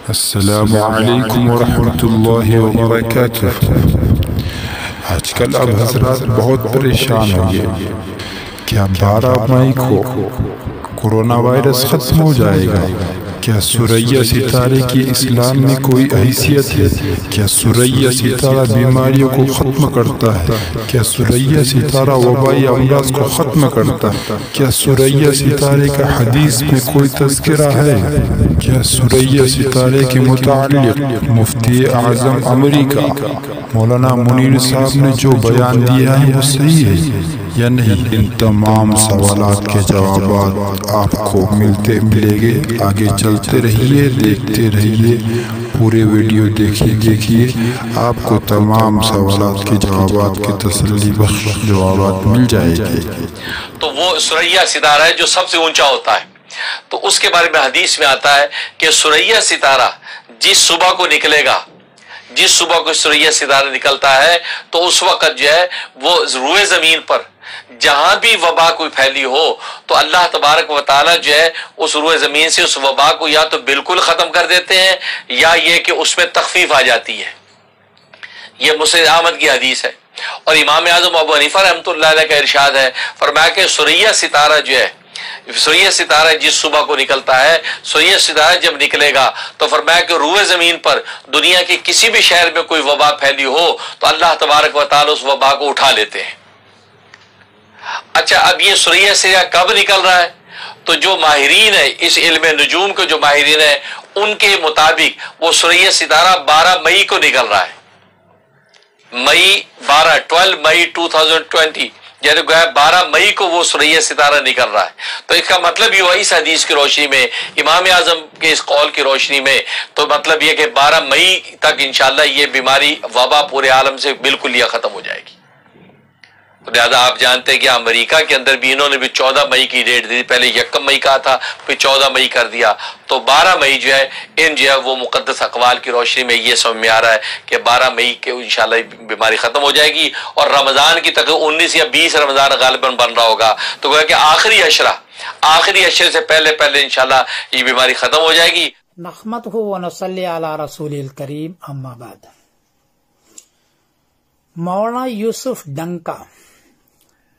السلام علیکم ورحمۃ اللہ وبرکاتہ۔ آج کل اب حضرات بہت پریشان ہوئے، کیا 12 مئی کو کورونا وائرس ختم ہو جائے گا؟ کیا سورہ ستارے کی اسلام میں کوئی حیثیت ہے؟ کیا سورہ ستارہ بیماریوں کو ختم کرتا ہے؟ کیا سورہ ستارہ وبائی امراض کو ختم کرتا ہے؟ کیا سورہ ستارے کا حدیث میں کوئی تذکرہ ہے؟ کیا سورہ ستارے کے متعلق مفتی اعظم امریکہ مولانا منیر صاحب نے جو بیان دیا ہے وہ صحیح ہے یا نہیں؟ ان تمام سوالات کے جوابات آپ کو ملیں گے۔ آگے چلتے رہیے، دیکھتے رہیے، پورے ویڈیو دیکھیے، آپ کو تمام سوالات کے جوابات کے تسلی بخش جوابات مل جائے گے۔ تو وہ سورہ ستارہ ہے جو سب سے اونچا ہوتا ہے۔ تو اس کے بارے میں حدیث میں آتا ہے کہ سورہ ستارہ جس صبح کو نکلے گا، جس صبح کو سورہ ستارہ نکلتا ہے تو اس وقت جو ہے وہ روئے زمین پر جہاں بھی وبا کوئی پھیلی ہو تو اللہ تبارک و تعالی جو ہے اس روئے زمین سے اس وبا کو یا تو بالکل ختم کر دیتے ہیں یا یہ کہ اس میں تخفیف آ جاتی ہے۔ یہ مسند احمد کی حدیث ہے، اور امام اعظم ابو حنیفہ رحمۃ اللہ علیہ کا ارشاد ہے، فرمایا کہ سورہ ستارہ جو ہے، سورہ ستارہ جس صبح کو نکلتا ہے، سورہ ستارہ جب نکلے گا تو فرمایا کہ روئے زمین پر دنیا کے کسی بھی شہر میں کوئی وبا پھیلی ہو تو اللہ تبارک و تعالی اس وبا کو اٹھا لیتے ہیں۔ اچھا، اب یہ سورہ ستارہ کب نکل رہا ہے؟ تو جو ماہرین ہیں اس علم نجوم کے، جو ماہرین ہیں ان کے مطابق وہ سورہ ستارہ 12 مئی کو نکل رہا ہے۔ مئی 12 مئی 2020، یعنی 12 مئی کو وہ سورہ ستارہ نکل رہا ہے۔ تو اس کا مطلب یہ ہوا اس حدیث کی روشنی میں، امام اعظم کے اس قول کی روشنی میں، تو مطلب یہ کہ 12 مئی تک انشاءاللہ یہ بیماری وبا پورے عالم سے بالکل یہ ختم ہو جائے گی۔ لہٰذا آپ جانتے ہیں کہ امریکہ کے اندر بھی انہوں نے بھی 14 مئی کی ڈیٹ دی، پہلے 1 مئی کہا تھا، پھر 14 مئی کر دیا، تو 12 مئی جو ہے ان جو ہے وہ مقدس اقوال کی روشنی میں یہ سمجھ میں آ رہا ہے کہ 12 مئی کے انشاءاللہ بیماری ختم ہو جائے گی، اور رمضان کی تقریباً 19 یا 20 رمضان غالباً بن رہا ہوگا، تو گویا کہ آخری عشرے سے پہلے انشاءاللہ یہ بیماری ختم ہو جائے گی۔ نحمدہ و نصلی علی رسول الکریم، اما بعد۔ مولانا یوسف ڈنکا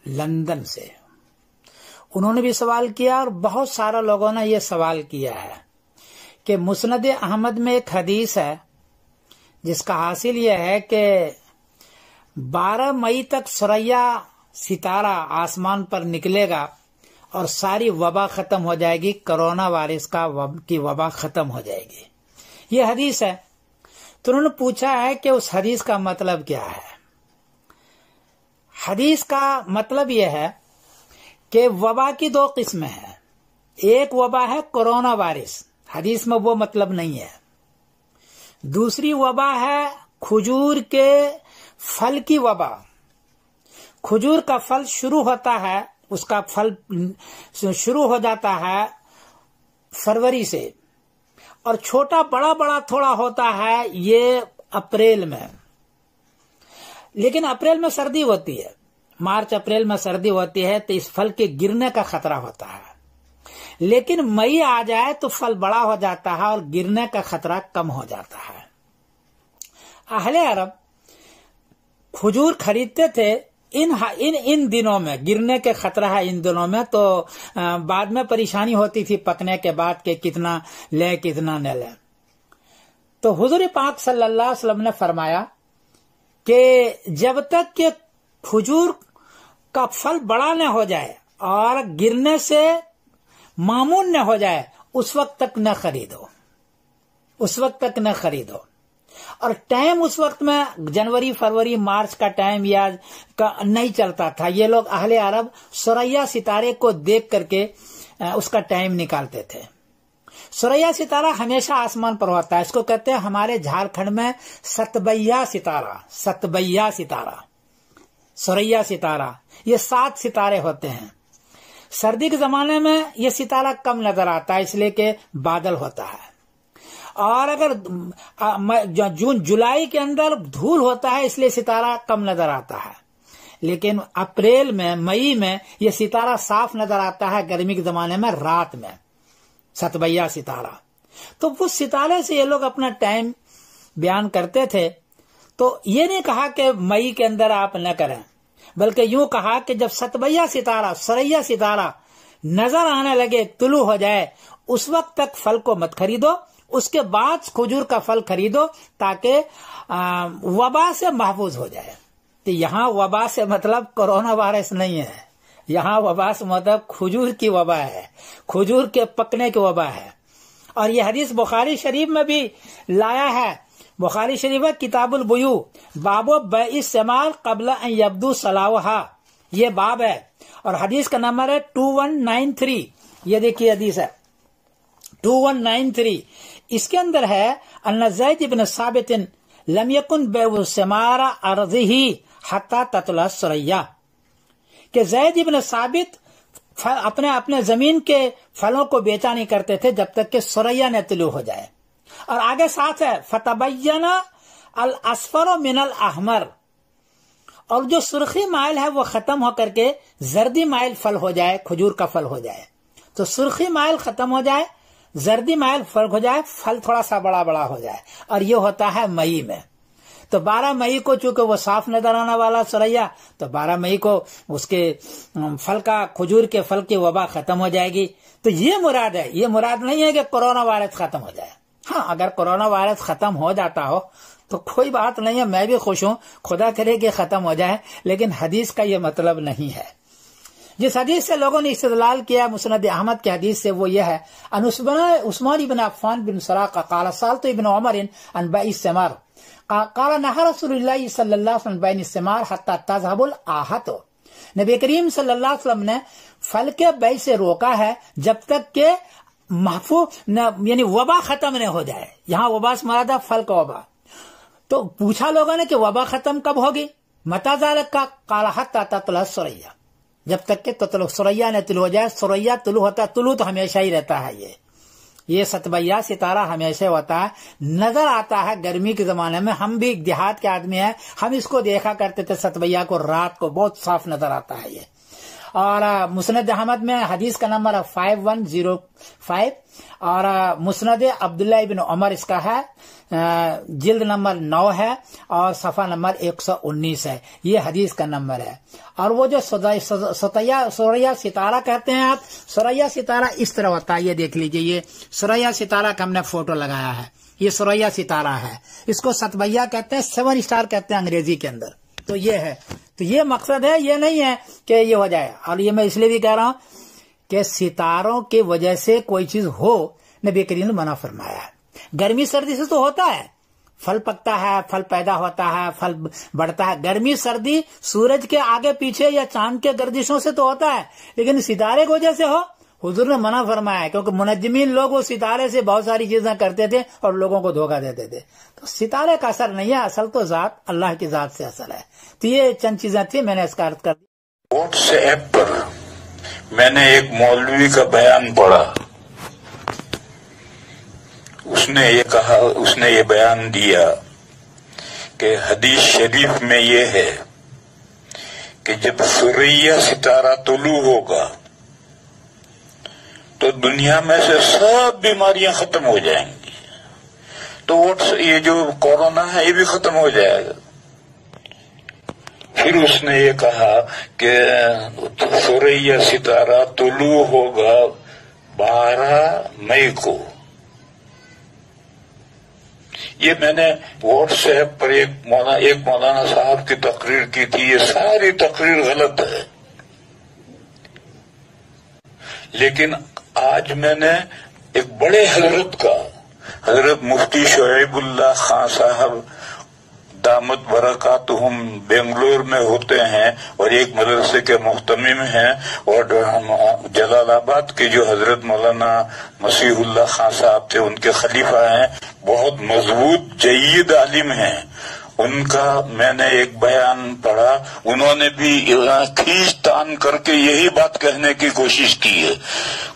لندن سے، انہوں نے بھی سوال کیا، اور بہت سارے لوگوں نے یہ سوال کیا ہے کہ مسند احمد میں ایک حدیث ہے جس کا حاصل یہ ہے کہ 12 مئی تک سورہ ستارہ آسمان پر نکلے گا اور ساری وبا ختم ہو جائے گی، کرونا وائرس کی وبا ختم ہو جائے گی، یہ حدیث ہے۔ تو انہوں نے پوچھا ہے کہ اس حدیث کا مطلب کیا ہے؟ حدیث کا مطلب یہ ہے کہ وبا کی 2 قسمیں ہیں، ایک وبا ہے کرونا وائرس، حدیث میں وہ مطلب نہیں ہے۔ دوسری وبا ہے کھجور کے پھل کی وبا۔ کھجور کا پھل شروع ہوتا ہے، اس کا پھل شروع ہو جاتا ہے فروری سے، اور چھوٹا بڑا تھوڑا ہوتا ہے یہ اپریل میں، لیکن اپریل میں سردی ہوتی ہے، مارچ اپریل میں سردی ہوتی ہے، تو اس پھل کے گرنے کا خطرہ ہوتا ہے۔ لیکن مئی آ جائے تو پھل بڑا ہو جاتا ہے اور گرنے کا خطرہ کم ہو جاتا ہے۔ اہل عرب کھجور خریدتے تھے ان دنوں میں، گرنے کے خطرہ ہے ان دنوں میں، تو بعد میں پریشانی ہوتی تھی پکنے کے بعد کہ کتنا لے کتنا نہ لے۔ تو حضور پاک صلی اللہ علیہ وسلم نے فرمایا کہ جب تک کہ کھجور کا پھل بڑا نہ ہو جائے اور گرنے سے معمون نہ ہو جائے اس وقت تک نہ خریدو، اور ٹائم اس وقت میں جنوری فروری مارچ کا ٹائم یا نہیں چلتا تھا، یہ لوگ اہل عرب سورہ ستارے کو دیکھ کر کے اس کا ٹائم نکالتے تھے۔ سورہ ستارہ ہمیشہ آسمان پر ہوتا ہے، اس کو کہتے ہیں ہمارے جھارکھنڈ میں ستبیہ ستارہ، سورہ ستارہ، یہ 7 ستارے ہوتے ہیں۔ سردی کے زمانے میں یہ ستارہ کم نظر آتا ہے اس لیے کہ بادل ہوتا ہے، اور اگر جون جولائی کے اندر دھول ہوتا ہے اس لیے ستارہ کم نظر آتا ہے، لیکن اپریل میں مئی میں یہ ستارہ صاف نظر آتا ہے، گرمی کے زمانے میں رات میں ستبیہ ستارہ۔ تو وہ ستارے سے یہ لوگ اپنا ٹائم بیان کرتے تھے. تو یہ نہیں کہا کہ مئی کے اندر آپ نہ کریں، بلکہ یوں کہا کہ جب ستبیہ ستارہ، ثریا ستارہ نظر آنے لگے، طلوع ہو جائے، اس وقت تک پھل کو مت خریدو، اس کے بعد کھجور کا پھل خریدو تاکہ وبا سے محفوظ ہو جائے. تو یہاں وبا سے مطلب کرونا وائرس نہیں ہے، یہاں وبا سے مطلب کھجور کی وبا ہے، کھجور کے پکنے کی وبا ہے. اور یہ حدیث بخاری شریف میں بھی لایا ہے. بخاری شریف کتاب البیوع، باب بیع الثمار قبل ان یبدو صلاحها، یہ باب ہے. اور حدیث کا نمبر ہے 2193. یہ دیکھیے حدیث ہے 2193. اس کے اندر ہے ان زید بن ثابت لم یکن بیع الثمار ارضه حتی تطلع الثریا، کہ زید بن ثابت اپنے زمین کے پھلوں کو بیچا نہیں کرتے تھے جب تک کہ ثریا نہ طلوع ہو جائے. اور آگے ساتھ ہے فتبین الاصفر من الاحمر، اور جو سرخی مائل ہے وہ ختم ہو کر کے زردی مائل پھل ہو جائے، کھجور کا پھل ہو جائے. تو سرخی مائل ختم ہو جائے، زردی مائل پھل ہو جائے، پھل تھوڑا سا بڑا بڑا ہو جائے. اور یہ ہوتا ہے مئی میں. تو 12 مئی کو چونکہ وہ صاف نظر آنے والا ثریا، تو 12 مئی کو اس کے پھل کا، کھجور کے پھل کی وبا ختم ہو جائے گی. تو یہ مراد ہے، یہ مراد نہیں ہے کہ کرونا وائرس ختم ہو جائے. ہاں اگر کرونا وائرس ختم ہو جاتا ہو تو کوئی بات نہیں ہے، میں بھی خوش ہوں، خدا کرے کہ ختم ہو جائے، لیکن حدیث کا یہ مطلب نہیں ہے. جس حدیث سے لوگوں نے استدلال کیا مسند احمد کی حدیث سے وہ یہ ہے ان عثمان بن عفان بن سراقہ قال سألت ابن عمر عن بیع الثمار قال نهى رسول الله صلی اللہ علیہ وسلم بیع الثمار حتى تذهب الآحة. نبی کریم صلی اللہ علیہ وسلم نے پھل کے بیع سے روکا ہے جب تک کہ محفوظ یعنی وبا ختم نہ ہو جائے. یہاں وبا سے مراد ہے پھل کا وبا. تو پوچھا لوگوں نے کہ وبا ختم کب ہوگی؟ متى ذلك قال حتى تطلع الثریا، جب تک کہ تطلع ثریا نہ طلوع ہو جائے. ثریا طلوع ہوتا ہے، طلوع تو ہمیشہ ہی رہتا ہے. یہ ستبیہ ستارہ ہمیشہ ہوتا ہے، نظر آتا ہے گرمی کے زمانے میں. ہم بھی دیہات کے آدمی ہیں، ہم اس کو دیکھا کرتے تھے ستبیہ کو، رات کو بہت صاف نظر آتا ہے یہ. اور مسند احمد میں حدیث کا نمبر 5105 اور مسند عبداللہ ابن عمر اس کا ہے، جلد نمبر 9 ہے اور صفحہ نمبر 119 ہے. یہ حدیث کا نمبر ہے. اور وہ جو ثریا ستارہ کہتے ہیں آپ، ثریا ستارہ اس طرح ہوتا ہے. یہ دیکھ لیجئے، یہ ثریا ستارہ کا ہم نے فوٹو لگایا ہے. یہ ثریا ستارہ ہے، اس کو ستبیہ کہتے ہیں، 7 اسٹار کہتے ہیں انگریزی کے اندر. تو یہ ہے، تو یہ مقصد ہے، یہ نہیں ہے کہ یہ ہو جائے. اور یہ میں اس لیے بھی کہہ رہا ہوں کہ ستاروں کی وجہ سے کوئی چیز ہو، نبی کریم نے منع فرمایا ہے. گرمی سردی سے تو ہوتا ہے، پھل پکتا ہے، پھل پیدا ہوتا ہے، پھل بڑھتا ہے. گرمی سردی سورج کے آگے پیچھے یا چاند کے گردشوں سے تو ہوتا ہے، لیکن ستارے کی وجہ سے ہو، حضور نے منع فرمایا ہے. کیونکہ منجمین لوگ وہ ستارے سے بہت ساری چیزیں کرتے تھے اور لوگوں کو دھوکہ دیتے تھے. تو ستارے کا اثر نہیں ہے، اصل تو ذات اللہ کی ذات سے اصل ہے. تو یہ چند چیزیں تھی، میں نے اس کا عرض کر دی. واٹس ایپ پر میں نے ایک مولوی کا بیان پڑھا. اس نے یہ کہا، اس نے یہ بیان دیا کہ حدیث شریف میں یہ ہے کہ جب ثریا ستارہ طلوع ہوگا تو دنیا میں سے سب بیماریاں ختم ہو جائیں گی. تو یہ جو کورونا ہے یہ بھی ختم ہو جائے گا. پھر اس نے یہ کہا کہ ثریا ستارہ طلوع ہوگا 12 مئی کو. یہ میں نے واٹس ایپ پر ایک مولانا صاحب کی تقریر کی تھی. یہ ساری تقریر غلط ہے، لیکن آج میں نے ایک بڑے حضرت کا، حضرت مفتی شعیب اللہ خان صاحب دامت برکاتہم بنگلور میں ہوتے ہیں اور ایک مدرسے کے محتمم ہیں، اور جلال آباد کے جو حضرت مولانا مسیح اللہ خان صاحب تھے ان کے خلیفہ ہیں، بہت مضبوط جید عالم ہیں. ان کا میں نے ایک بیان پڑھا، انہوں نے بھی کھینچ تان کر کے یہی بات کہنے کی کوشش کی ہے.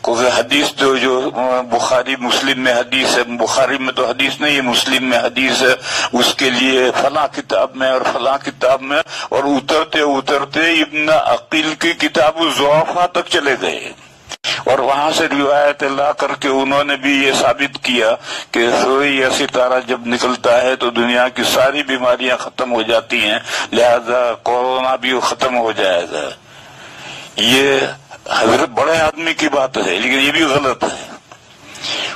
کیونکہ حدیث جو بخاری مسلم میں حدیث ہے، بخاری میں تو حدیث نہیں ہے، مسلم میں حدیث ہے، اس کے لیے فلاں کتاب میں اور فلاں کتاب میں، اور اترتے اترتے ابن عقیل کی کتاب الضعفاء تک چلے گئے. اور وہاں سے روایت لا کر کے انہوں نے بھی یہ ثابت کیا کہ سورہ ستارہ جب نکلتا ہے تو دنیا کی ساری بیماریاں ختم ہو جاتی ہیں، لہذا کورونا بھی ختم ہو جائے گا۔ یہ حضرت بڑے آدمی کی بات ہے، لیکن یہ بھی غلط ہے۔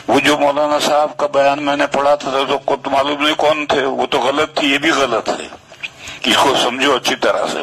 وہ جو مولانا صاحب کا بیان میں نے پڑھا تھا تو معلوم نہیں کون تھے، وہ تو غلط تھی، یہ بھی غلط ہے، اس کو سمجھو اچھی طرح سے۔